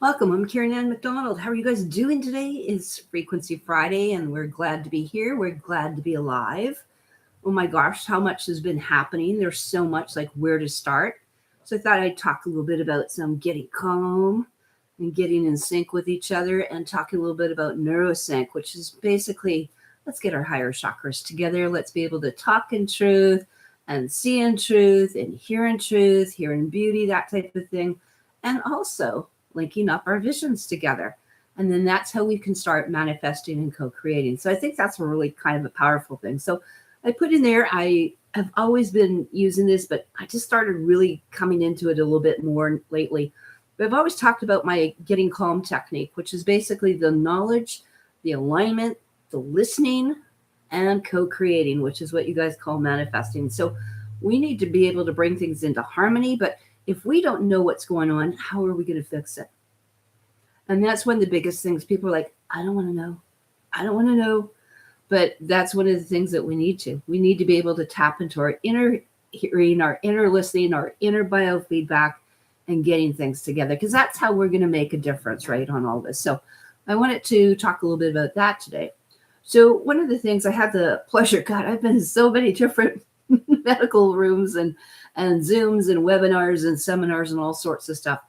Welcome. I'm Karenann Macdonald. How are you guys doing today? It's Frequency Friday, and we're glad to be here. We're glad to be alive. Oh my gosh, how much has been happening. There's so much, like where to start. So I thought I'd talk a little bit about some getting calm and getting in sync with each other, and talking a little bit about neurosync, which is basically let's get our higher chakras together. Let's be able to talk in truth and see in truth and hear in beauty, that type of thing. And also linking up our visions together. And then that's how we can start manifesting and co-creating. So I think that's a really kind of a powerful thing. So I put in there, I have always been using this, but I just started really coming into it a little bit more lately. But I've always talked about my getting calm technique, which is basically the knowledge, the alignment, the listening, and co-creating, which is what you guys call manifesting. So we need to be able to bring things into harmony, but if we don't know what's going on, how are we going to fix it? And that's one of the biggest things. People are like, I don't want to know. I don't want to know. But that's one of the things that we need to. We need to be able to tap into our inner hearing, our inner listening, our inner biofeedback, and getting things together, because that's how we're going to make a difference, right, on all this. So I wanted to talk a little bit about that today. So one of the things I had the pleasure, God, I've been in so many different medical rooms and Zooms and webinars and seminars and all sorts of stuff.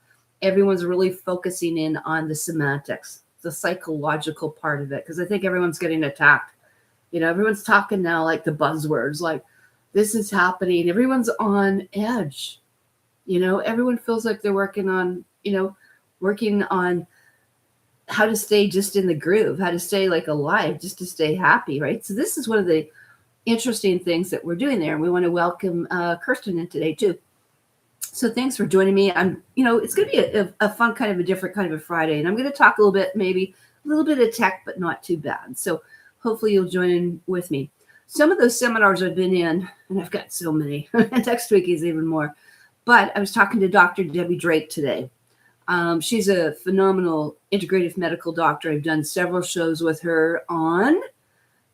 Everyone's really focusing in on the semantics, the psychological part of it, because I think everyone's getting attacked. Everyone's talking now like the buzzwords, like this is happening. Everyone's on edge. Everyone feels like they're working on how to stay just in the groove, how to stay like alive, just to stay happy, right? So this is one of the interesting things that we're doing there. And we want to welcome Kirsten in today too. So thanks for joining me. It's going to be a fun kind of a different kind of a Friday. And I'm going to talk a little bit, maybe a little bit of tech, but not too bad. So hopefully you'll join in with me. Some of those seminars I've been in, and I've got so many, next week is even more. But I was talking to Dr. Debbie Drake today. She's a phenomenal integrative medical doctor. I've done several shows with her on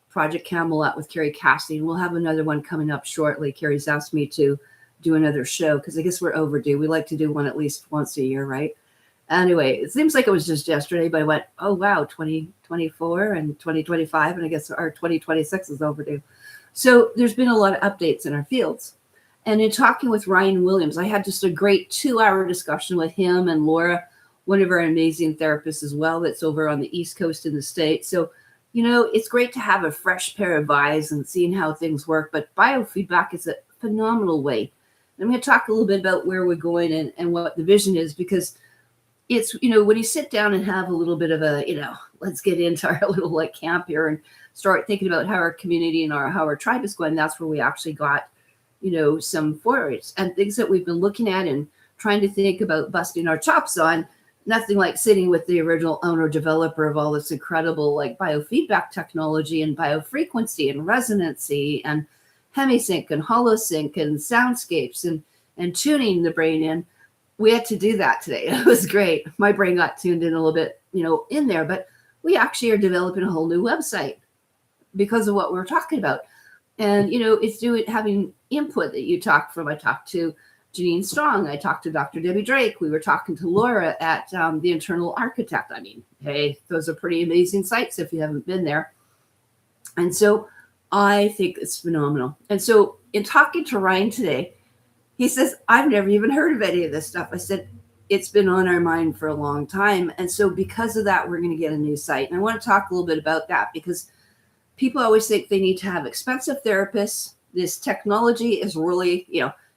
Project Camelot with Carrie Cassidy. We'll have another one coming up shortly. Carrie's asked me to do another show because I guess we're overdue. We like to do one at least once a year, right? Anyway, it seems like it was just yesterday, but I went, oh, wow, 2024 and 2025, and I guess our 2026 is overdue. So there's been a lot of updates in our fields. And in talking with Ryan Williams, I had just a great 2-hour discussion with him and Laura, one of our amazing therapists as well, that's over on the East Coast in the States. So it's great to have a fresh pair of eyes and seeing how things work, but biofeedback is a phenomenal way. And I'm going to talk a little bit about where we're going and what the vision is, because it's, when you sit down and have a little bit of a, let's get into our little like camp here and start thinking about how our community and how our tribe is going, that's where we actually got, some forays and things that we've been looking at and trying to think about busting our chops on. Nothing like sitting with the original owner developer of all this incredible like biofeedback technology and biofrequency and resonancy and hemisync and holosync and soundscapes and tuning the brain in. We had to do that today. It was great. My brain got tuned in a little bit, in there, but we actually are developing a whole new website because of what we're talking about. And, it's having input that you talk from. I talked to Janine Strong. I talked to Dr. Debbie Drake. We were talking to Laura at The Internal Architect. I mean, hey, those are pretty amazing sites if you haven't been there. And so I think it's phenomenal. And so in talking to Ryan today, he says, I've never even heard of any of this stuff. I said, it's been on our mind for a long time. And so because of that, we're going to get a new site. And I want to talk a little bit about that because people always think they need to have expensive therapists. This technology is really,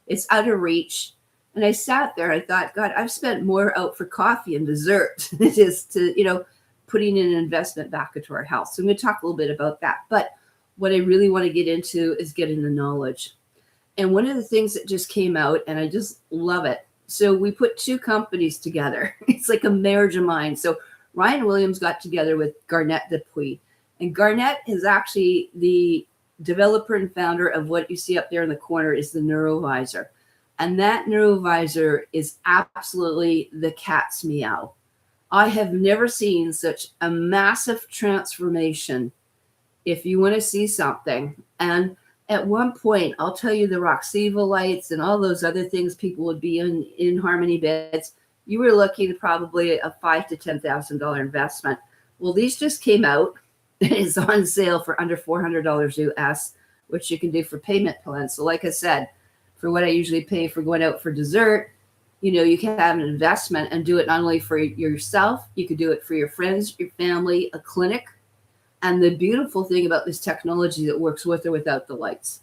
it's out of reach. And I sat there, I thought, God, I've spent more out for coffee and dessert than it is to, putting in an investment back into our health. So I'm going to talk a little bit about that. But what I really want to get into is getting the knowledge. And one of the things that just came out, and I just love it. So we put 2 companies together. It's like a marriage of minds. So Ryan Williams got together with Garnett Dupuis. And Garnett is actually the developer and founder of what you see up there in the corner is the Neurovisor. And that Neurovisor is absolutely the cat's meow. I have never seen such a massive transformation if you want to see something. And at one point, I'll tell you, the Roxiva lights and all those other things, people would be in harmony beds. you were looking at probably a $5,000 to $10,000 investment. Well, these just came out. It's on sale for under $400 US, which you can do for payment plans. So like I said, for what I usually pay for going out for dessert, you can have an investment and do it not only for yourself, you could do it for your friends, your family, a clinic. And the beautiful thing about this technology that works with or without the lights.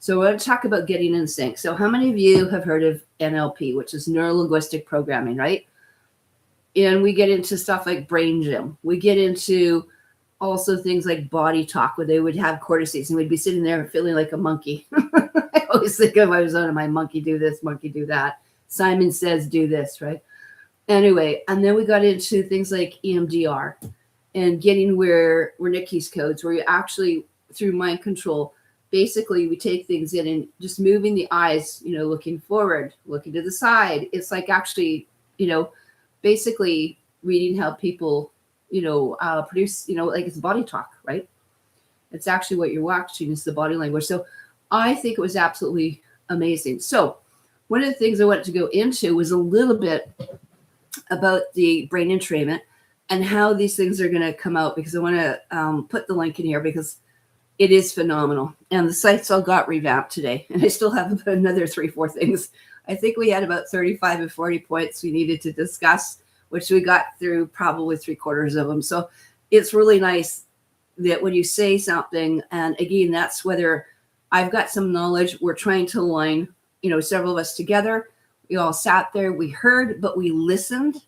So I want to talk about getting in sync. So how many of you have heard of NLP, which is neuro-linguistic programming, right? And we get into stuff like brain gym. We get into also things like body talk, where they would have cortices and we'd be sitting there feeling like a monkey. I always think of I was on my monkey do this, monkey do that. Simon Says do this, right? Anyway, and then we got into things like EMDR and getting where Nikki's codes, where you actually, through mind control, basically we take things in and just moving the eyes, looking forward, looking to the side. It's like actually, basically reading how people, produce, like it's body talk, right? It's actually what you're watching is the body language. So I think it was absolutely amazing. So one of the things I wanted to go into was a little bit about the brain entrainment and how these things are going to come out, because I want to put the link in here because it is phenomenal. And the sites all got revamped today. And I still have about another 3-4 things. I think we had about 35 and 40 points we needed to discuss, which we got through probably 3/4 of them. So it's really nice that when you say something, and again, that's whether I've got some knowledge, we're trying to align, several of us together. We all sat there, we heard, but we listened,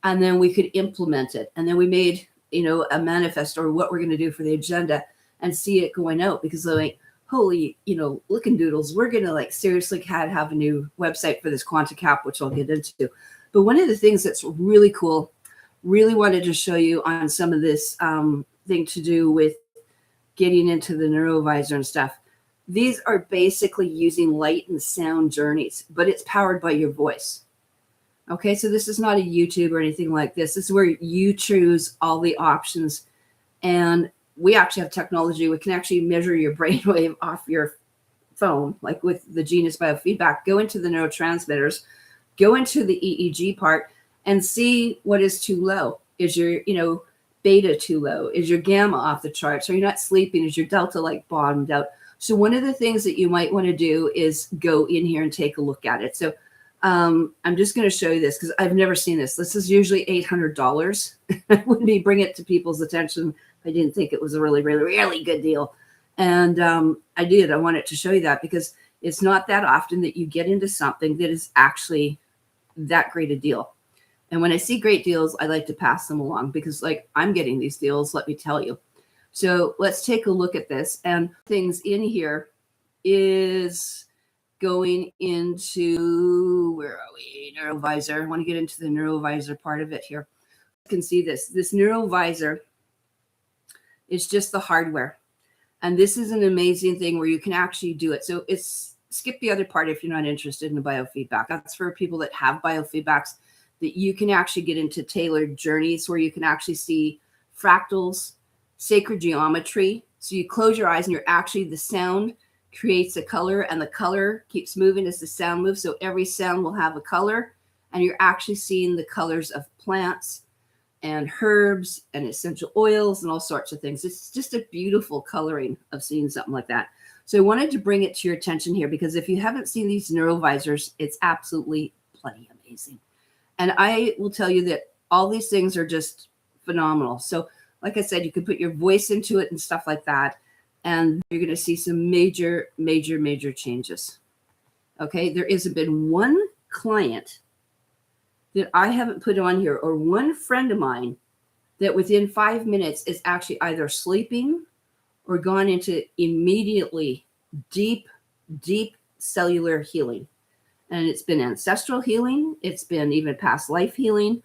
and then we could implement it. And then we made, a manifest or what we're going to do for the agenda and see it going out, because like, holy, looking doodles, we're going to seriously have a new website for this QuantiCap, which I'll get into. But one of the things that's really cool, really wanted to show you on some of this thing to do with getting into the neurovisor and stuff. These are basically using light and sound journeys, but it's powered by your voice. Okay, so this is not a YouTube or anything like this. This is where you choose all the options. And we actually have technology. We can actually measure your brainwave off your phone, like with the Genius Biofeedback. Go into the neurotransmitters, go into the EEG part, and see what is too low. Is your, beta too low? Is your gamma off the charts? Are you not sleeping? Is your delta bottomed out? So one of the things that you might want to do is go in here and take a look at it. So I'm just going to show you this because I've never seen this. This is usually $800. I wouldn't be bring it to people's attention if I didn't think it was a really, really, really good deal. And I did. I wanted to show you that because it's not that often that you get into something that is actually that great a deal. And when I see great deals, I like to pass them along because I'm getting these deals, let me tell you. So let's take a look at this. And things in here is going into, where are we? Neurovisor. I want to get into the neurovisor part of it here. You can see this. This neurovisor is just the hardware. And this is an amazing thing where you can actually do it. So it's skip the other part if you're not interested in the biofeedback. That's for people that have biofeedbacks, that you can actually get into tailored journeys where you can actually see fractals, sacred geometry. So you close your eyes and you're actually, the sound creates a color and the color keeps moving as the sound moves. So every sound will have a color and you're actually seeing the colors of plants and herbs and essential oils and all sorts of things. It's just a beautiful coloring of seeing something like that. So I wanted to bring it to your attention here because if you haven't seen these neurovisors, it's absolutely bloody amazing. And I will tell you that all these things are just phenomenal. So like I said, you can put your voice into it and stuff like that. And you're going to see some major, major, major changes. Okay. There hasn't been one client that I haven't put on here or one friend of mine that within 5 minutes is actually either sleeping or gone into immediately deep, deep cellular healing. And it's been ancestral healing. It's been even past life healing.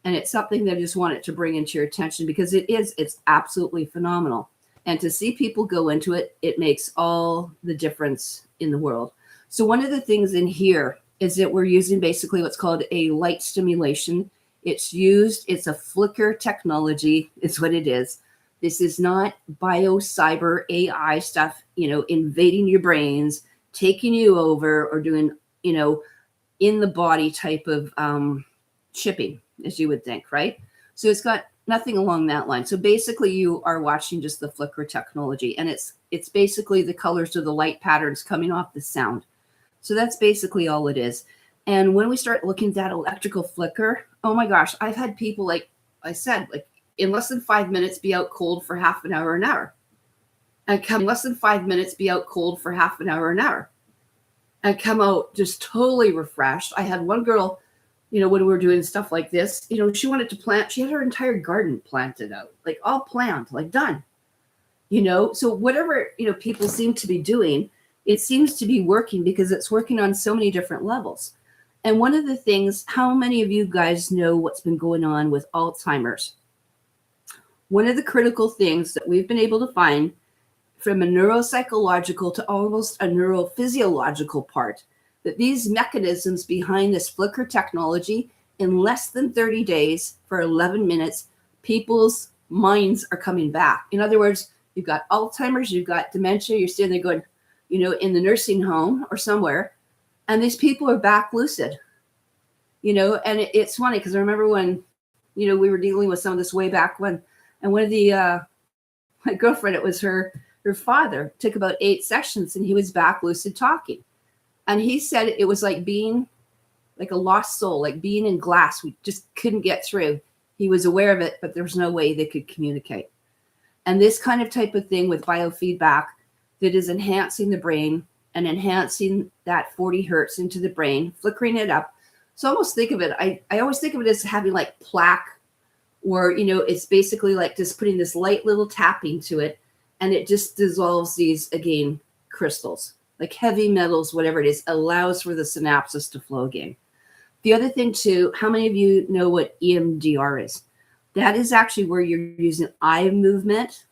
And it's something that I just wanted to bring into your attention because it's absolutely phenomenal. And to see people go into it, it makes all the difference in the world. So one of the things in here is that we're using basically what's called a light stimulation. It's a flicker technology. It's what it is. This is not bio-cyber AI stuff, invading your brains, taking you over or doing, in the body type of shipping, as you would think, right? So it's got nothing along that line. So basically you are watching just the flicker technology, and it's basically the colors or the light patterns coming off the sound. So that's basically all it is. And when we start looking at that electrical flicker, oh my gosh, I've had people, like I said, like in less than 5 minutes be out cold for half an hour, an hour. And come in less than 5 minutes be out cold for half an hour, an hour. And come out just totally refreshed. I had one girl, when we were doing stuff like this, she wanted to plant, she had her entire garden planted out, like all planned, like done. So whatever, people seem to be doing, it seems to be working because it's working on so many different levels. And one of the things, how many of you guys know what's been going on with Alzheimer's? One of the critical things that we've been able to find from a neuropsychological to almost a neurophysiological part, that these mechanisms behind this flicker technology, in less than 30 days for 11 minutes, people's minds are coming back. In other words, you've got Alzheimer's, you've got dementia, you're sitting there going, in the nursing home or somewhere, and these people are back lucid, and it's funny because I remember when, we were dealing with some of this way back when, and one of the, my girlfriend, it was her father, took about 8 sessions and he was back lucid talking. And he said it was like being like a lost soul, like being in glass. We just couldn't get through. He was aware of it, but there was no way they could communicate. And this kind of type of thing with biofeedback that is enhancing the brain and enhancing that 40 hertz into the brain, flickering it up. So almost think of it, I always think of it as having like plaque, or, it's basically like just putting this light little tapping to it, and it just dissolves these, again, crystals, like heavy metals, whatever it is, allows for the synapses to flow again. The other thing too, how many of you know what EMDR is? That is actually where you're using eye movement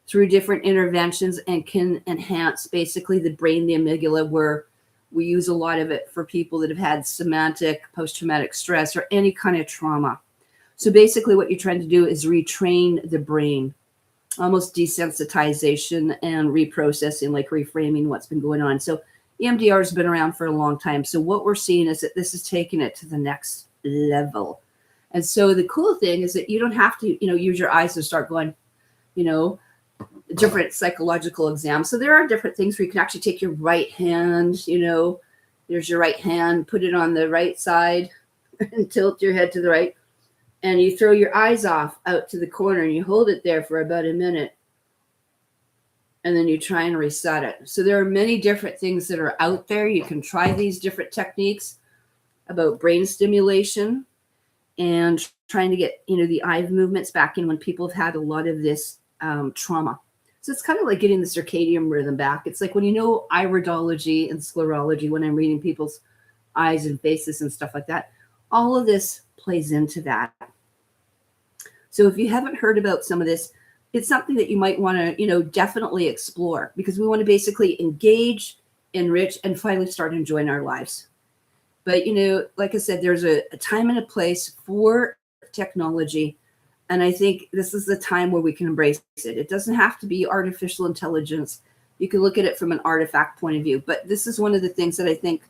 through different interventions and can enhance basically the brain, the amygdala, where we use a lot of it for people that have had somatic post-traumatic stress or any kind of trauma. So basically what you're trying to do is retrain the brain, almost desensitization and reprocessing, like reframing what's been going on. So EMDR has been around for a long time. So what we're seeing is that this is taking it to the next level. And so the cool thing is that you don't have to, use your eyes to start going, different psychological exams. So there are different things where you can actually take your right hand, there's your right hand, put it on the right side and tilt your head to the right. And you throw your eyes off out to the corner and you hold it there for about a minute. And then you try and reset it. So there are many different things that are out there. You can try these different techniques about brain stimulation and trying to get, the eye movements back in when people have had a lot of this trauma. So it's kind of like getting the circadian rhythm back. It's like when iridology and sclerology, when I'm reading people's eyes and faces and stuff like that, all of this plays into that. So if you haven't heard about some of this, it's something that you might want to, definitely explore, because we want to basically engage, enrich, and finally start enjoying our lives. But, like I said, there's a time and a place for technology. And I think this is the time where we can embrace it. It doesn't have to be artificial intelligence. You can look at it from an artifact point of view. But this is one of the things that I think,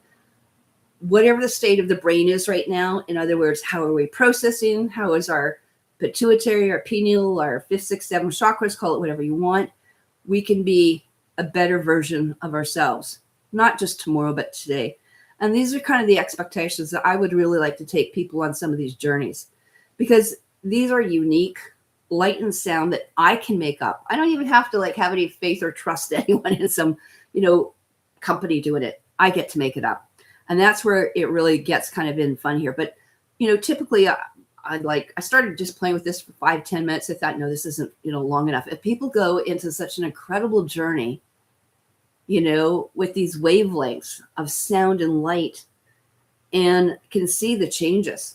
whatever the state of the brain is right now, in other words, how are we processing? How is our pituitary, our pineal, our 5th, 6th, 7th chakras, call it whatever you want, we can be a better version of ourselves, not just tomorrow, but today. And these are kind of the expectations that I would really like to take people on some of these journeys, because these are unique light and sound that I can make up. I don't even have to have any faith or trust anyone in some, company doing it. I get to make it up. And that's where it really gets kind of in fun here. But, typically I started just playing with this for 5-10 minutes. I thought, no, this isn't, long enough. If people go into such an incredible journey, with these wavelengths of sound and light, and can see the changes,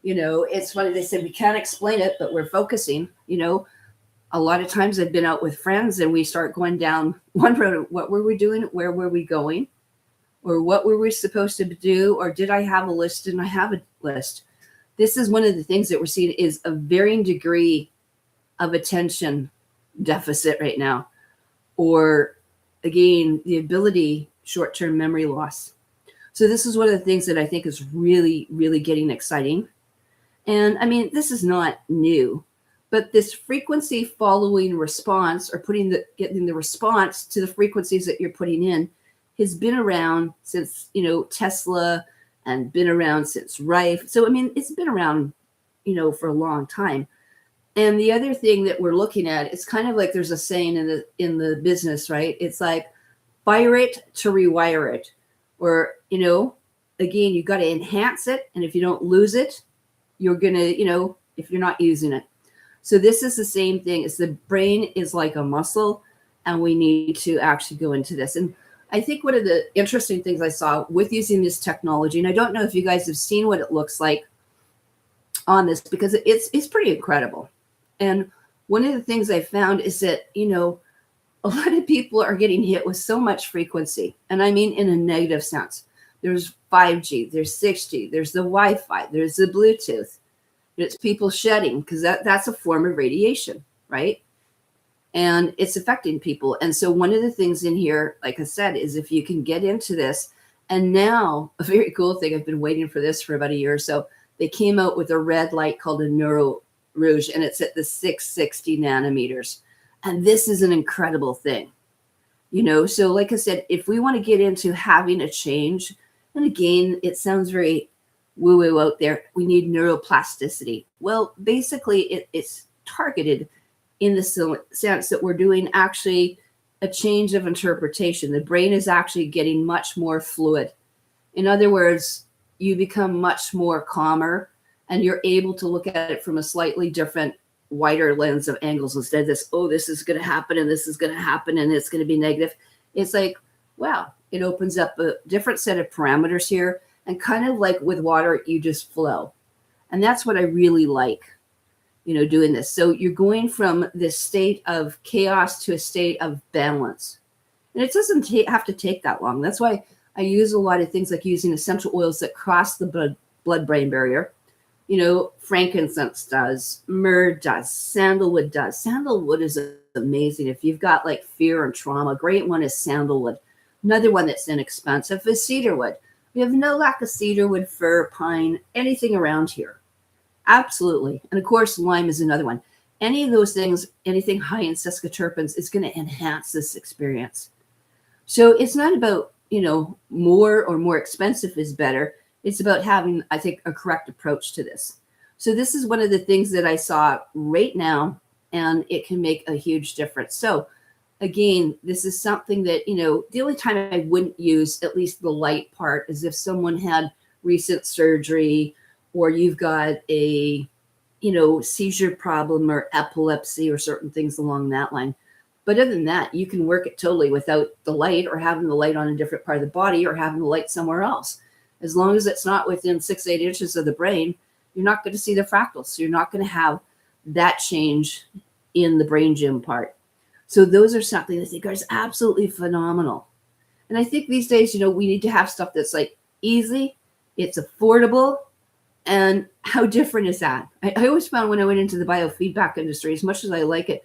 it's funny. They said, we can't explain it, but we're focusing, a lot of times I've been out with friends and we start going down one road. What were we doing? Where were we going? Or what were we supposed to do? Or did I have a list? Didn't I have a list? This is one of the things that we're seeing is a varying degree of attention deficit right now. Or again, the ability, short-term memory loss. So this is one of the things that I think is really, really getting exciting. And I mean, this is not new, but this frequency following response, or getting the response to the frequencies that you're putting in, has been around since, Tesla, and been around since Rife. So, I mean, it's been around, for a long time. And the other thing that we're looking at, it's kind of like there's a saying in the business, right? It's like fire it to rewire it. Or, again, you got to enhance it. And if you don't lose it, you're going to, if you're not using it. So this is the same thing. As the brain is like a muscle, and we need to actually go into this. And I think one of the interesting things I saw with using this technology, and I don't know if you guys have seen what it looks like on this, because it's pretty incredible. And one of the things I found is that, a lot of people are getting hit with so much frequency. And I mean, in a negative sense. There's 5G, there's 6G, there's the Wi-Fi, there's the Bluetooth. It's people shedding, because that's a form of radiation, right? And it's affecting people. And so one of the things in here, like I said, is if you can get into this. And now, a very cool thing, I've been waiting for this for about a year or so. They came out with a red light called a Neuro Rouge, and it's at the 660 nanometers. And this is an incredible thing. So like I said, if we want to get into having a change, and again, it sounds very woo-woo out there, we need neuroplasticity. Well, basically, it's targeted in the sense that we're doing actually a change of interpretation. The brain is actually getting much more fluid. In other words, you become much more calmer, and you're able to look at it from a slightly different, wider lens of angles, instead of this, this is going to happen, and this is going to happen, and it's going to be negative. It's like, wow, it opens up a different set of parameters here, and kind of like with water, you just flow. And that's what I really like, doing this. So you're going from this state of chaos to a state of balance. And it doesn't have to take that long. That's why I use a lot of things like using essential oils that cross the blood-brain barrier. Frankincense does, myrrh does, sandalwood does. Sandalwood is amazing. If you've got like fear and trauma, a great one is sandalwood. Another one that's inexpensive is cedarwood. We have no lack of cedarwood, fir, pine, anything around here. Absolutely. And of course, lime is another one. Any of those things, anything high in sesquiterpenes, is going to enhance this experience. So it's not about, more or more expensive is better. It's about having, I think, a correct approach to this. So this is one of the things that I saw right now, and it can make a huge difference. So again, this is something that, the only time I wouldn't use at least the light part is if someone had recent surgery, or you've got a, seizure problem or epilepsy or certain things along that line. But other than that, you can work it totally without the light, or having the light on a different part of the body, or having the light somewhere else. As long as it's not within 6-8 inches of the brain, you're not going to see the fractals. So you're not going to have that change in the brain gym part. So those are something I think is absolutely phenomenal. And I think these days, we need to have stuff that's like easy, it's affordable. And how different is that? I always found when I went into the biofeedback industry, as much as I like it,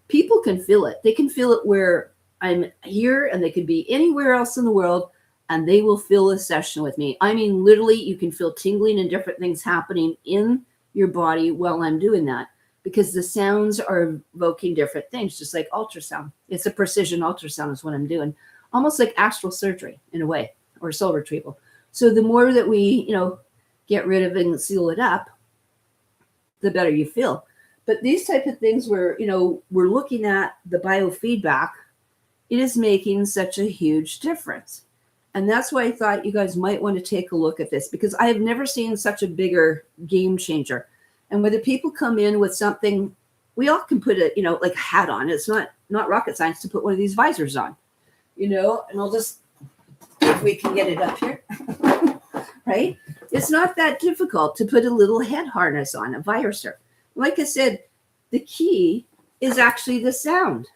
people can feel it. They can feel it where I'm here, and they could be anywhere else in the world, and they will feel a session with me. I mean, literally, you can feel tingling and different things happening in your body while I'm doing that, because the sounds are evoking different things, just like ultrasound. It's a precision ultrasound is what I'm doing, almost like astral surgery in a way, or soul retrieval. So the more that we, get rid of and seal it up, the better you feel. But these type of things where, we're looking at the biofeedback, it is making such a huge difference. And that's why I thought you guys might want to take a look at this, because I have never seen such a bigger game changer. And whether people come in with something, we all can put a, like a hat on. It's not rocket science to put one of these visors on, and I'll just, if we can get it up here, right? It's not that difficult to put a little head harness on, a visor. Like I said, the key is actually the sound.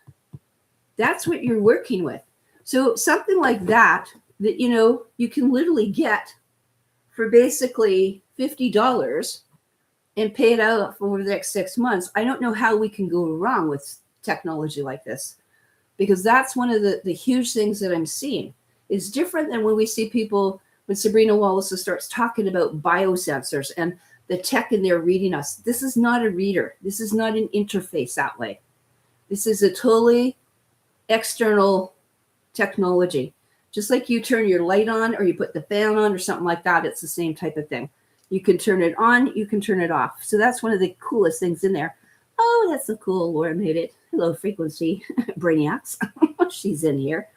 That's what you're working with. So something like that, you can literally get for basically $50 and pay it out over the next 6 months. I don't know how we can go wrong with technology like this, because that's one of the huge things that I'm seeing. It's different than when we see people, when Sabrina Wallace starts talking about biosensors and the tech in there reading us. This is not a reader. This is not an interface that way. This is a totally external technology. Just like you turn your light on or you put the fan on or something like that, it's the same type of thing. You can turn it on, you can turn it off. So that's one of the coolest things in there. Oh, that's so cool. Laura made it. Hello, Frequency Brainiacs. She's in here.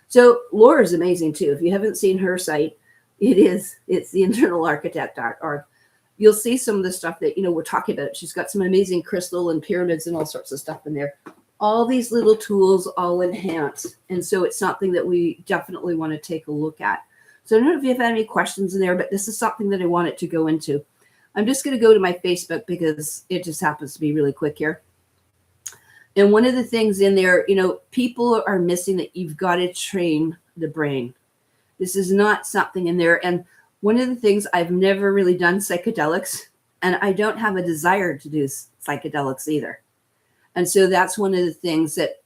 So Laura is amazing too. If you haven't seen her site, it's the internalarchitect.org. You'll see some of the stuff that, we're talking about. She's got some amazing crystal and pyramids and all sorts of stuff in there. All these little tools all enhance. And so it's something that we definitely want to take a look at. So I don't know if you have any questions in there, but this is something that I wanted to go into. I'm just going to go to my Facebook because it just happens to be really quick here. And one of the things in there, people are missing that you've got to train the brain. This is not something in there. And one of the things, I've never really done psychedelics, and I don't have a desire to do psychedelics either. And so that's one of the things that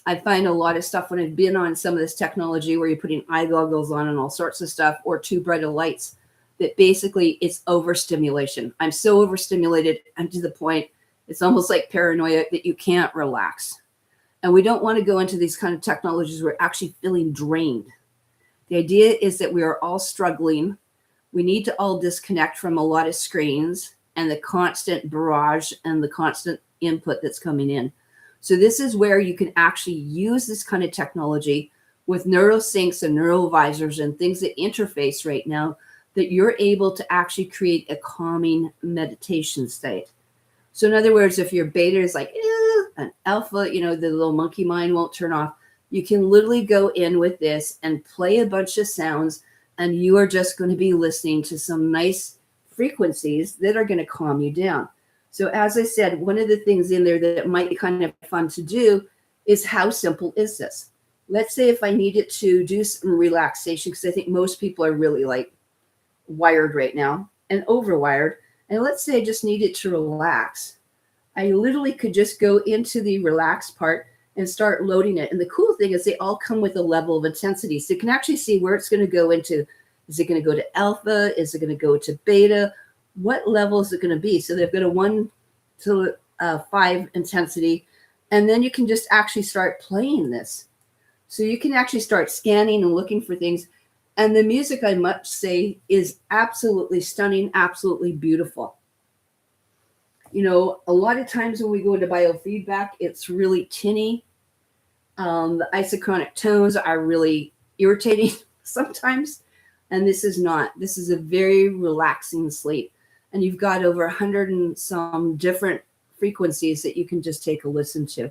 I find a lot of stuff when I've been on some of this technology where you're putting eye goggles on and all sorts of stuff, or too bright of lights, that basically it's overstimulation. I'm so overstimulated, I'm to the point, it's almost like paranoia that you can't relax. And we don't want to go into these kind of technologies where we're actually feeling drained. The idea is that we are all struggling. We need to all disconnect from a lot of screens and the constant barrage and the constant input that's coming in. So this is where you can actually use this kind of technology with neurosyncs and neurovisors and things that interface right now, that you're able to actually create a calming meditation state. So in other words, if your beta is like, an alpha, the little monkey mind won't turn off, you can literally go in with this and play a bunch of sounds, and you are just going to be listening to some nice frequencies that are going to calm you down. So as I said, one of the things in there that might be kind of fun to do is, how simple is this? Let's say if I needed to do some relaxation, because I think most people are really wired right now and overwired. And let's say I just needed to relax. I literally could just go into the relax part and start loading it. And the cool thing is they all come with a level of intensity. So you can actually see where it's going to go into. Is it going to go to alpha? Is it going to go to beta? What level is it going to be? So they've got a 1 to 5 intensity. And then you can just actually start playing this. So you can actually start scanning and looking for things. And the music, I must say, is absolutely stunning, absolutely beautiful. A lot of times when we go into biofeedback, it's really tinny. The isochronic tones are really irritating sometimes. And this is not. This is a very relaxing sleep. And you've got over 100 and some different frequencies that you can just take a listen to.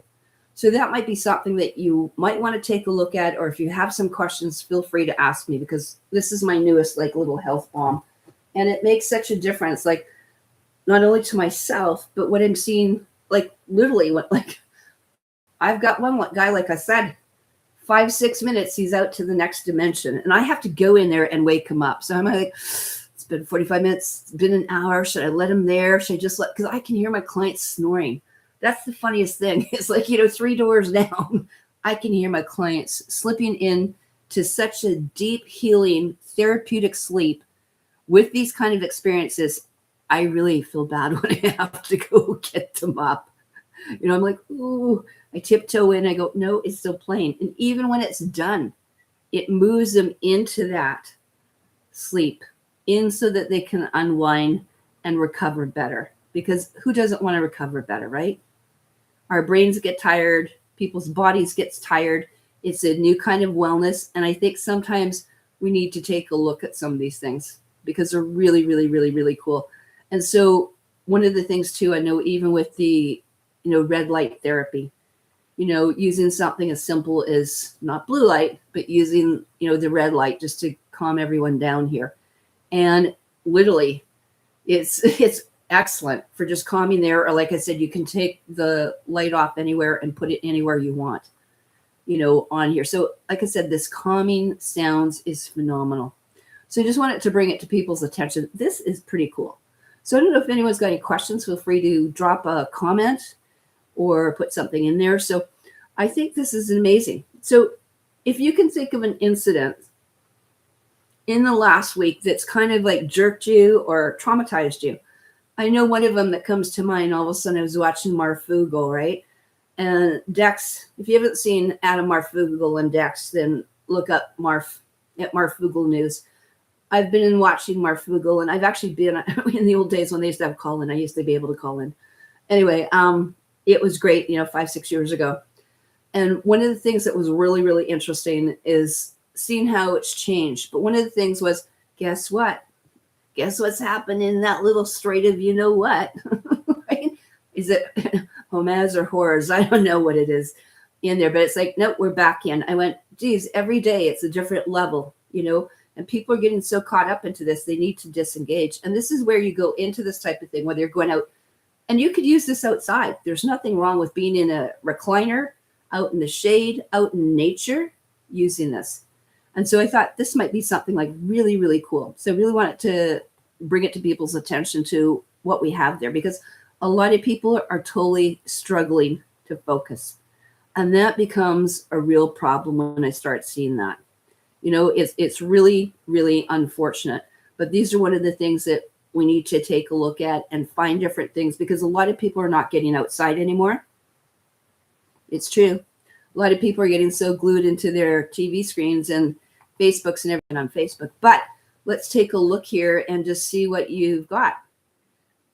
So that might be something that you might want to take a look at, or if you have some questions, feel free to ask me, because this is my newest little health bomb. And it makes such a difference, not only to myself, but what I'm seeing, literally I've got one guy, like I said, 5-6 minutes, he's out to the next dimension, and I have to go in there and wake him up. So I'm like, it's been 45 minutes, it's been an hour. Should I let him there? Should I just because I can hear my clients snoring. That's the funniest thing. It's 3 doors down, I can hear my clients slipping in to such a deep, healing, therapeutic sleep with these kind of experiences. I really feel bad when I have to go get them up. I'm like, ooh, I tiptoe in, I go, no, it's still playing. And even when it's done, it moves them into that sleep so that they can unwind and recover better. Because who doesn't want to recover better, right? Our brains get tired. People's bodies get tired. It's a new kind of wellness. And I think sometimes we need to take a look at some of these things because they're really, really, really, really cool. And so one of the things too, I know even with the, red light therapy, using something as simple as not blue light, but using, the red light just to calm everyone down here. And literally it's excellent for just calming there. Or like I said, you can take the light off anywhere and put it anywhere you want, on here. So like I said, this calming sounds is phenomenal. So I just wanted to bring it to people's attention. This is pretty cool. So I don't know if anyone's got any questions, feel free to drop a comment or put something in there. So I think this is amazing. So if you can think of an incident in the last week that's kind of jerked you or traumatized you, I know one of them that comes to mind. All of a sudden, I was watching Marfugal, right? And Dex. If you haven't seen Adam Marfugal and Dex, then look up at Marfugal News. I've been watching Marfugal, and I've actually been in the old days when they used to have call in. I used to be able to call in. Anyway, it was great, 5-6 years ago. And one of the things that was really, really interesting is seeing how it's changed. But one of the things was, guess what? Guess what's happened in that little strait of you know what? Right? Is it Homaz or Horrors? I don't know what it is in there, but it's like, nope, we're back in. I went, geez, every day it's a different level, and people are getting so caught up into this, they need to disengage. And this is where you go into this type of thing, whether you're going out, and you could use this outside. There's nothing wrong with being in a recliner, out in the shade, out in nature, using this. And so I thought this might be something like really, really cool. So I really wanted to bring it to people's attention to what we have there, because a lot of people are totally struggling to focus. And that becomes a real problem when I start seeing that. It's really, really unfortunate. But these are one of the things that we need to take a look at and find different things, because a lot of people are not getting outside anymore. It's true. A lot of people are getting so glued into their TV screens and Facebooks and everything on Facebook. But let's take a look here and just see what you've got.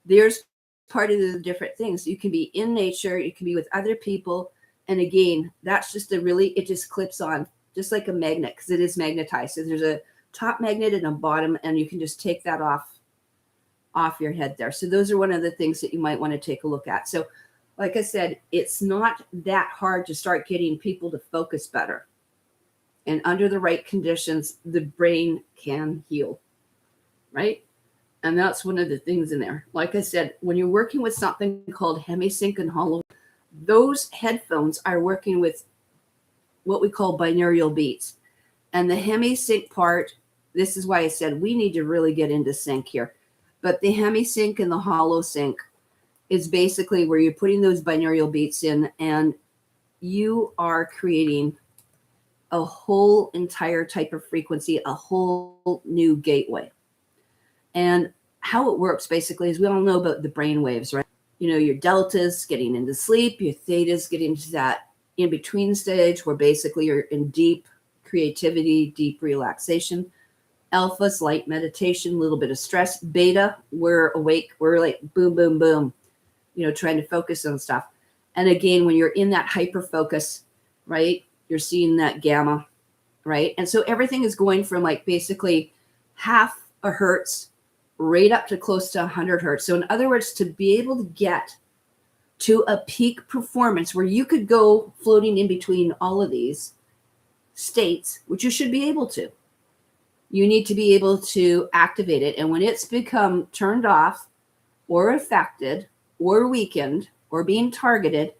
There's part of the different things. You can be in nature. You can be with other people. And again, that's just it just clips on just like a magnet, because it is magnetized. So there's a top magnet and a bottom, and you can just take that off your head there. So those are one of the things that you might want to take a look at. So like I said, it's not that hard to start getting people to focus better. And under the right conditions, the brain can heal, right? And that's one of the things in there. Like I said, when you're working with something called hemisync and hollow, those headphones are working with what we call binaural beats. And the hemisync part, this is why I said we need to really get into sync here. But the hemisync and the hollow sync is basically where you're putting those binaural beats in, and you are creating a whole entire type of frequency, a whole new gateway. And how it works basically is, we all know about the brain waves, right? Your deltas getting into sleep, your thetas getting into that in-between stage where basically you're in deep creativity, deep relaxation. Alpha's light meditation, a little bit of stress. Beta, we're awake, we're like boom, boom, boom, trying to focus on stuff. And again, when you're in that hyper focus, right, you're seeing that gamma, right? And so everything is going from like basically half a hertz right up to close to 100 hertz. So in other words, to be able to get to a peak performance where you could go floating in between all of these states, which you should be able to, you need to be able to activate it. And when it's become turned off or affected or weakened or being targeted,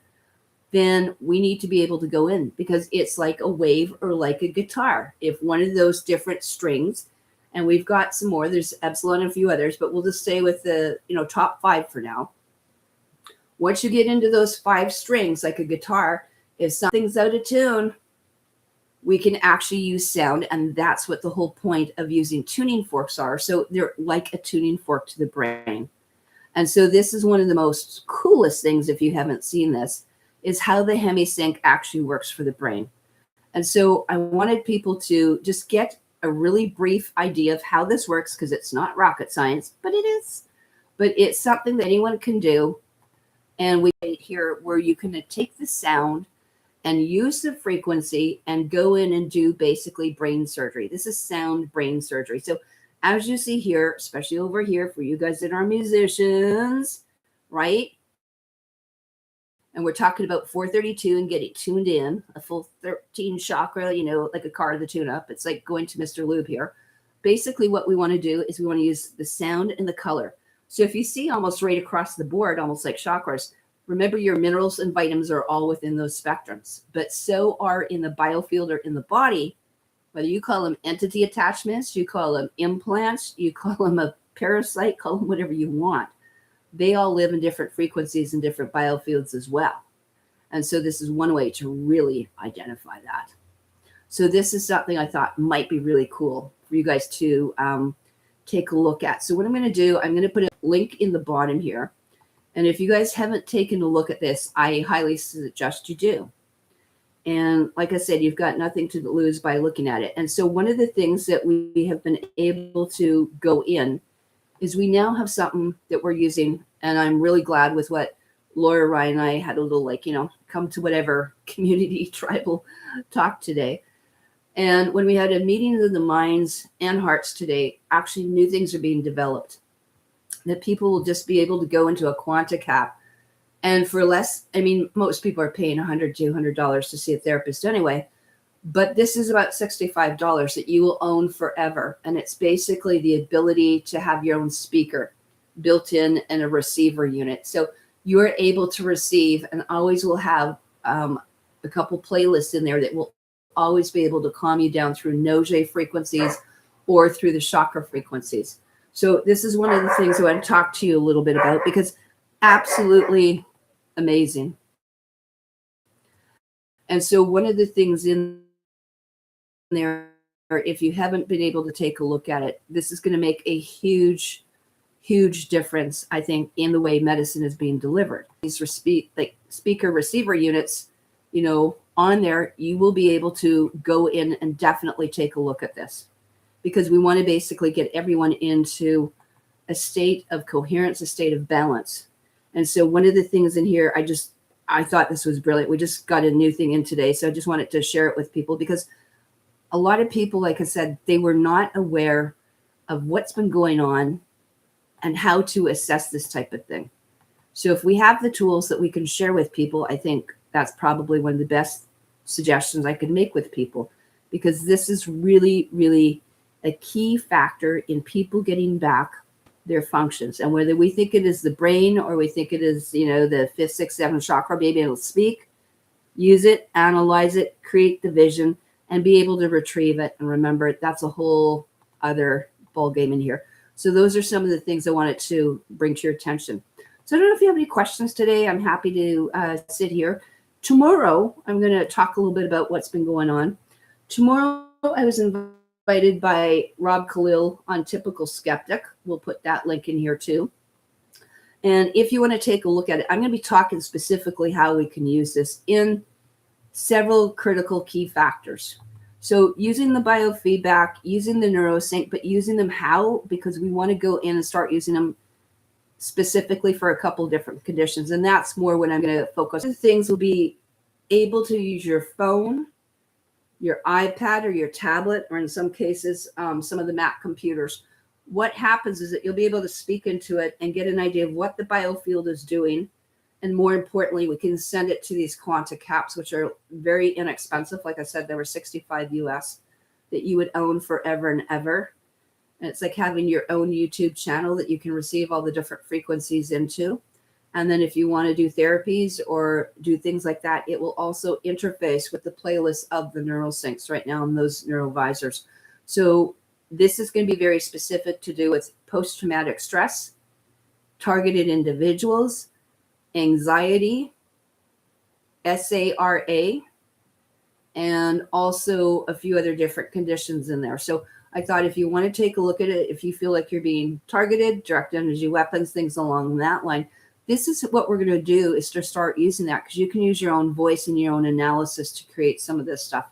then we need to be able to go in, because it's like a wave or like a guitar. If one of those different strings, and we've got some more, there's Epsilon and a few others, but we'll just stay with the top 5 for now. Once you get into those 5 strings, like a guitar, if something's out of tune, we can actually use sound. And that's what the whole point of using tuning forks are. So they're like a tuning fork to the brain. And so this is one of the most coolest things, if you haven't seen this, is how the hemisync actually works for the brain. And so I wanted people to just get a really brief idea of how this works, because it's not rocket science, but it is. But it's something that anyone can do. And we here where you can take the sound and use the frequency and go in and do basically brain surgery. This is sound brain surgery. So as you see here, especially over here for you guys that are musicians, right? And we're talking about 432 and getting tuned in, a full 13 chakra, like a car to the tune-up. It's like going to Mr. Lube here. Basically what we want to do is we want to use the sound and the color. So if you see almost right across the board, almost like chakras, remember your minerals and vitamins are all within those spectrums, but so are in the biofield or in the body, whether you call them entity attachments, you call them implants, you call them a parasite, call them whatever you want. They all live in different frequencies and different biofields as well. And so this is one way to really identify that. So this is something I thought might be really cool for you guys to take a look at. So what I'm going to do, I'm going to put link in the bottom here. And if you guys haven't taken a look at this, I highly suggest you do. And like I said, you've got nothing to lose by looking at it. And so one of the things that we have been able to go in is we now have something that we're using. And I'm really glad with what Laura, Ryan, and I had a little come to whatever community tribal talk today. And when we had a meeting of the minds and hearts today, actually new things are being developed that people will just be able to go into a QuantiCap. And for less, most people are paying $100, $200 to see a therapist anyway. But this is about $65 that you will own forever. And it's basically the ability to have your own speaker built in and a receiver unit. So you're able to receive and always will have a couple playlists in there that will always be able to calm you down through nausea frequencies or through the chakra frequencies. So this is one of the things I want to talk to you a little bit about, because absolutely amazing. And so one of the things in there, if you haven't been able to take a look at it, this is going to make a huge difference, I think, in the way medicine is being delivered. These speaker receiver units, on there, you will be able to go in and definitely take a look at this, because we want to basically get everyone into a state of coherence, a state of balance. And so one of the things in here, I thought this was brilliant. We just got a new thing in today. So I just wanted to share it with people, because a lot of people, like I said, they were not aware of what's been going on and how to assess this type of thing. So if we have the tools that we can share with people, I think that's probably one of the best suggestions I could make with people, because this is really, really a key factor in people getting back their functions. And whether we think it is the brain or we think it is, the 5th, 6th, 7th chakra, being able to speak, use it, analyze it, create the vision, and be able to retrieve it and remember it. That's a whole other ball game in here. So those are some of the things I wanted to bring to your attention. So I don't know if you have any questions today. I'm happy to sit here. Tomorrow, I'm going to talk a little bit about what's been going on. Tomorrow, I was invited by Rob Khalil on Typical Skeptic. We'll put that link in here too. And if you want to take a look at it, I'm going to be talking specifically how we can use this in several critical key factors. So using the biofeedback, using the neurosync, but using them how? Because we want to go in and start using them specifically for a couple different conditions. And that's more when I'm going to focus. The things will be able to use your phone, your iPad or your tablet, or in some cases, some of the Mac computers. What happens is that you'll be able to speak into it and get an idea of what the biofield is doing. And more importantly, we can send it to these QuantiCaps, which are very inexpensive. Like I said, they were $65 US that you would own forever and ever. And it's like having your own YouTube channel that you can receive all the different frequencies into. And then if you want to do therapies or do things like that, it will also interface with the playlist of the neural syncs right now and those neural visors. So this is going to be very specific to do with post-traumatic stress, targeted individuals, anxiety, SARA, and also a few other different conditions in there. So I thought if you want to take a look at it, if you feel like you're being targeted, direct energy weapons, things along that line, this is what we're going to do, is to start using that, because you can use your own voice and your own analysis to create some of this stuff.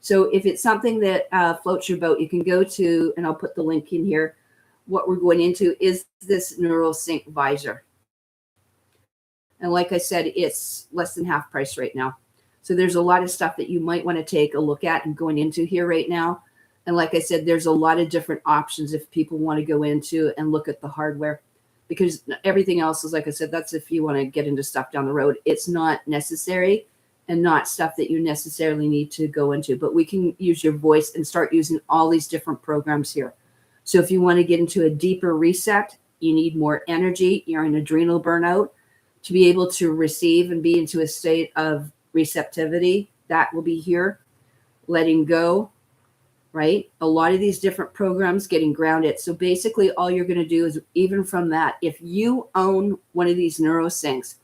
So if it's something that floats your boat, you can go to, and I'll put the link in here, what we're going into is this neural sync visor. And like I said, it's less than half price right now. So there's a lot of stuff that you might want to take a look at and going into here right now. And like I said, there's a lot of different options if people want to go into and look at the hardware, because everything else is, like I said, that's if you want to get into stuff down the road. It's not necessary and not stuff that you necessarily need to go into, but we can use your voice and start using all these different programs here. So if you want to get into a deeper reset, you need more energy, you're in adrenal burnout, to be able to receive and be into a state of receptivity, that will be here. Letting go, right? A lot of these different programs, getting grounded. So basically all you're going to do is, even from that, if you own one of these neurosyncs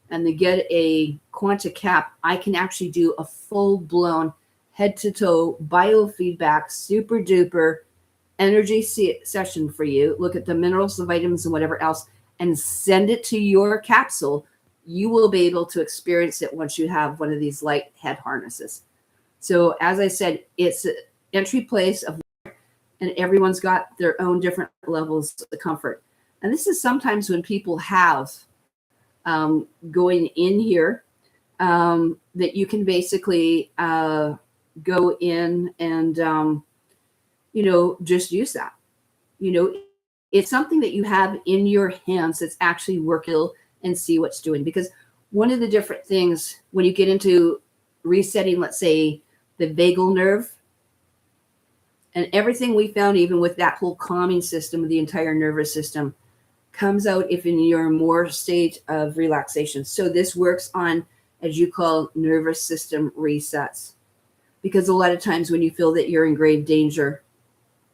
and they get a QuantiCap, I can actually do a full-blown head-to-toe biofeedback, super duper energy session for you, look at the minerals, the vitamins, and whatever else, and send it to your capsule, you will be able to experience it once you have one of these light head harnesses. So as I said, it's an entry place of, and everyone's got their own different levels of comfort. And this is sometimes when people have going in here, that you can basically go in and, just use that. It's something that you have in your hands that's actually working and see what's doing. Because one of the different things when you get into resetting, let's say, the vagal nerve, and everything we found, even with that whole calming system of the entire nervous system, comes out if in your more state of relaxation. So this works on, as you call, nervous system resets. Because a lot of times when you feel that you're in grave danger,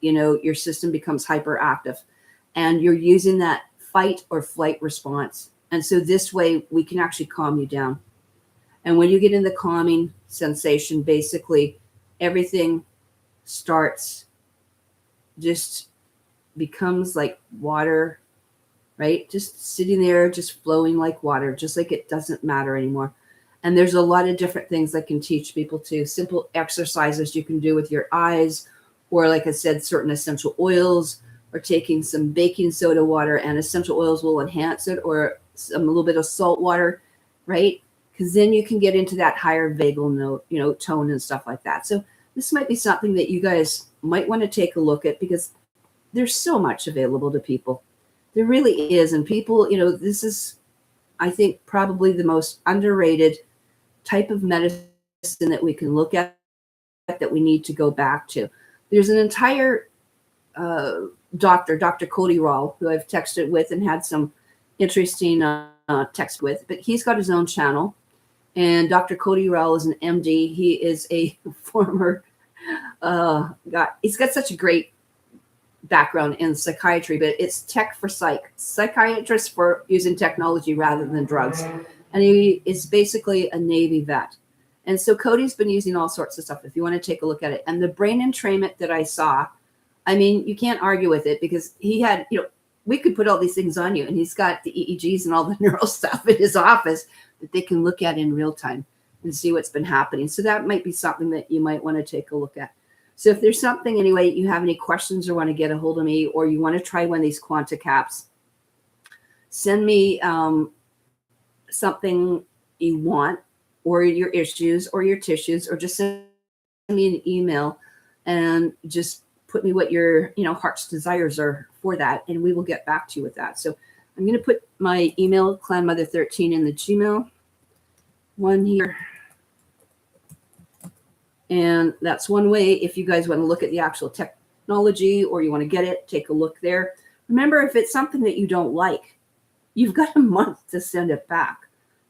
your system becomes hyperactive and you're using that fight or flight response. And so this way we can actually calm you down. And when you get in the calming sensation, basically everything starts, just becomes like water, right? Just sitting there, just flowing like water, just like it doesn't matter anymore. And there's a lot of different things I can teach people too. Simple exercises you can do with your eyes, or like I said, certain essential oils, or taking some baking soda water and essential oils will enhance it, or a little bit of salt water, right? Because then you can get into that higher vagal note, tone and stuff like that. So this might be something that you guys might want to take a look at, because there's so much available to people. There really is. And people, this is, I think, probably the most underrated type of medicine that we can look at, that we need to go back to. There's an entire Dr. Cody Rawl, who I've texted with and had some interesting text with, but he's got his own channel. And Dr. Cody Rawl is an MD. He is a former he's got such a great background in psychiatry, but it's tech for psychiatrists for using technology rather than drugs. And he is basically a Navy vet. And so Cody's been using all sorts of stuff if you want to take a look at it. And the brain entrainment that I saw, I mean, you can't argue with it, because he had, we could put all these things on you, and he's got the EEGs and all the neural stuff in his office that they can look at in real time and see what's been happening. So that might be something that you might want to take a look at. So if there's something, anyway, you have any questions or want to get a hold of me, or you want to try one of these Quanta caps, send me something you want, or your issues or your tissues, or just send me an email and just put me what your heart's desires are for that, and we will get back to you with that. So I'm going to put my email, clanmother13, in the Gmail one here. And that's one way, if you guys want to look at the actual technology, or you want to get it, take a look there. Remember, if it's something that you don't like, you've got a month to send it back.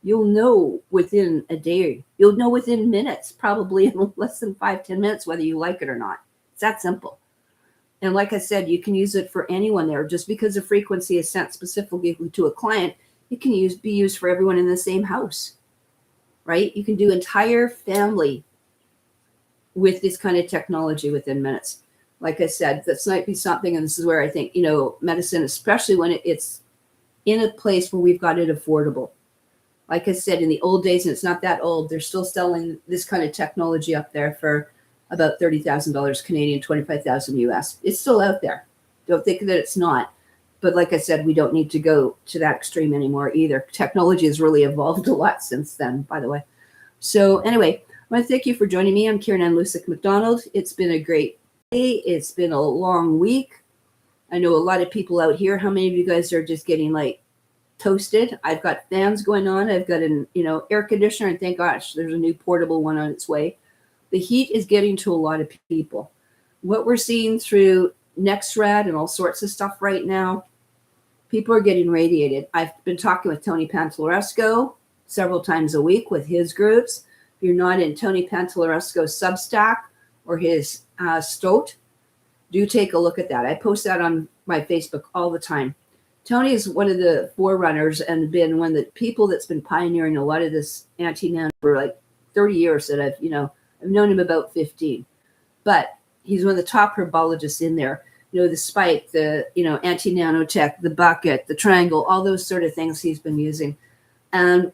You'll know within a day. You'll know within minutes, probably in less than 5-10 minutes, whether you like it or not. It's that simple. And like I said, you can use it for anyone there. Just because a frequency is sent specifically to a client, it can be used for everyone in the same house, right? You can do entire family with this kind of technology within minutes. Like I said, this might be something, and this is where I think, medicine, especially when it's in a place where we've got it affordable. Like I said, in the old days, and it's not that old, they're still selling this kind of technology up there for about $30,000 Canadian, 25,000 US. It's still out there. Don't think that it's not. But like I said, we don't need to go to that extreme anymore either. Technology has really evolved a lot since then, by the way. So anyway, I want to thank you for joining me. I'm Karenann Lucyk MacDonald. It's been a great day. It's been a long week. I know a lot of people out here. How many of you guys are just getting toasted? I've got fans going on. I've got an air conditioner, and thank gosh, there's a new portable one on its way. The heat is getting to a lot of people. What we're seeing through NextRad and all sorts of stuff right now, people are getting radiated. I've been talking with Tony Pantalleresco several times a week with his groups. If you're not in Tony Pantalleresco's Substack or his Stoat, do take a look at that. I post that on my Facebook all the time. Tony is one of the forerunners and been one of the people that's been pioneering a lot of this anti-nan for 30 years that I've known him about 15. But he's one of the top herbologists in there. the spike, the, anti-nanotech, the bucket, the triangle, all those sort of things he's been using. And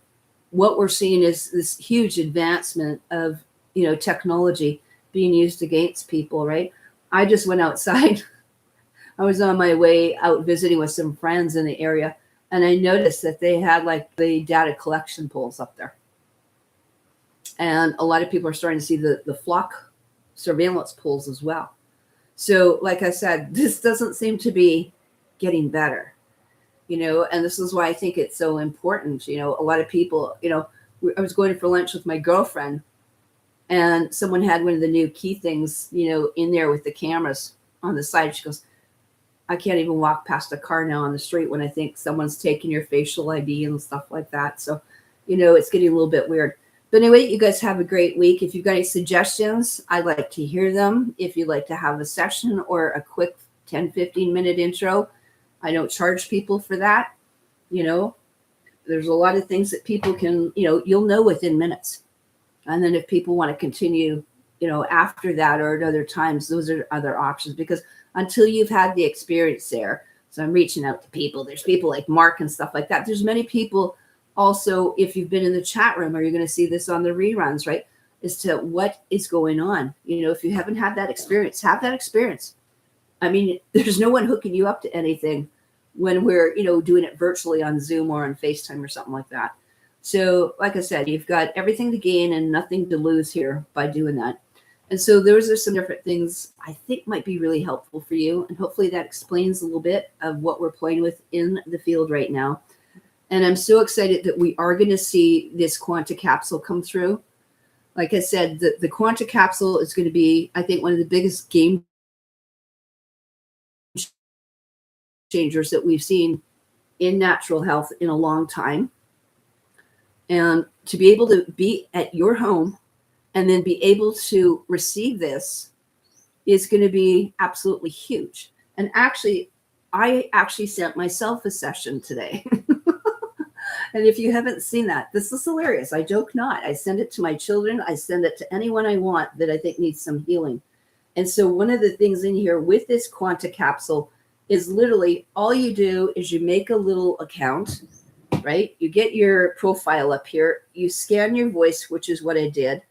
what we're seeing is this huge advancement of, technology being used against people, right? I just went outside. I was on my way out visiting with some friends in the area, and I noticed that they had like the data collection poles up there. And a lot of people are starting to see the flock surveillance poles as well. So, like I said, this doesn't seem to be getting better, and this is why I think it's so important. A lot of people, I was going for lunch with my girlfriend, and someone had one of the new key things, in there with the cameras on the side. She goes, I can't even walk past a car now on the street when I think someone's taking your facial ID and stuff like that. So, it's getting a little bit weird. But anyway, you guys have a great week. If you've got any suggestions, I'd like to hear them. If you'd like to have a session or a quick 10, 15-minute intro, I don't charge people for that. There's a lot of things that people can, you'll know within minutes. And then if people want to continue, after that or at other times, those are other options, because until you've had the experience there. So I'm reaching out to people. There's people like Mark and stuff like that. There's many people also, if you've been in the chat room, or you're going to see this on the reruns, right, as to what is going on. If you haven't had that experience, have that experience. I mean, there's no one hooking you up to anything when we're, doing it virtually on Zoom or on FaceTime or something like that. So like I said, you've got everything to gain and nothing to lose here by doing that. And so those are some different things I think might be really helpful for you. And hopefully that explains a little bit of what we're playing with in the field right now. And I'm so excited that we are going to see this quanta capsule come through. Like I said, the quanta capsule is going to be, I think, one of the biggest game changers that we've seen in natural health in a long time. And to be able to be at your home and then be able to receive this is going to be absolutely huge. And actually, I actually sent myself a session today. And if you haven't seen that, this is hilarious. I joke not. I send it to my children. I send it to anyone I want that I think needs some healing. And so one of the things in here with this quanta capsule is literally all you do is you make a little account, right? You get your profile up here. You scan your voice, which is what I did.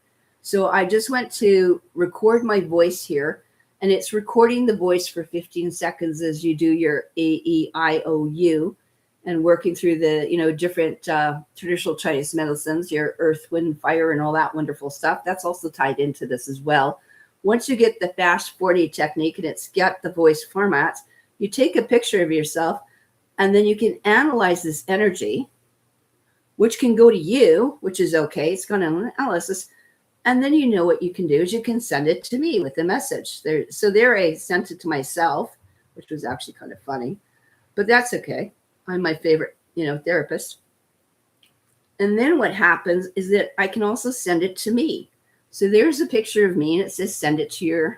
So I just went to record my voice here, and it's recording the voice for 15 seconds as you do your A-E-I-O-U and working through the, different traditional Chinese medicines, your earth, wind, fire, and all that wonderful stuff. That's also tied into this as well. Once you get the fast 40 technique and it's got the voice formats, you take a picture of yourself, and then you can analyze this energy, which can go to you, which is okay. It's going to analysis. And then what you can do is you can send it to me with a message. So there I sent it to myself, which was actually kind of funny, but that's okay. I'm my favorite, therapist. And then what happens is that I can also send it to me. So there's a picture of me and it says, send it to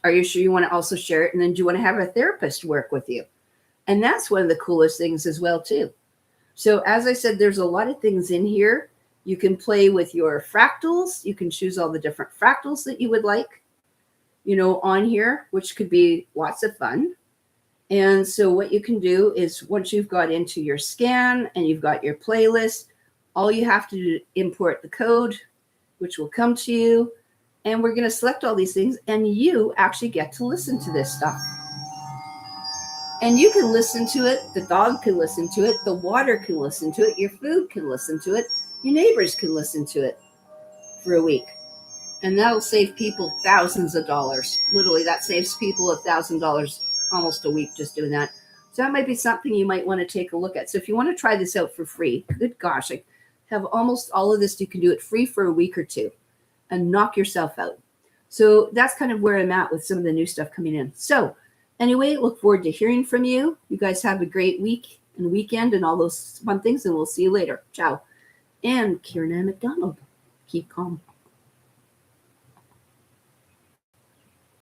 are you sure you want to also share it? And then do you want to have a therapist work with you? And that's one of the coolest things as well, too. So as I said, there's a lot of things in here. You can play with your fractals. You can choose all the different fractals that you would like, on here, which could be lots of fun. And so what you can do is once you've got into your scan and you've got your playlist, all you have to do is import the code, which will come to you. And we're going to select all these things, and you actually get to listen to this stuff. And you can listen to it. The dog can listen to it. The water can listen to it. Your food can listen to it. Your neighbors can listen to it for a week. And that'll save people thousands of dollars. Literally, that saves people $1,000 almost a week just doing that. So that might be something you might want to take a look at. So if you want to try this out for free, good gosh, I have almost all of this. You can do it free for a week or two and knock yourself out. So that's kind of where I'm at with some of the new stuff coming in. So anyway, look forward to hearing from you. You guys have a great week and weekend and all those fun things, and we'll see you later. Ciao. And Karenann McDonald. Keep calm.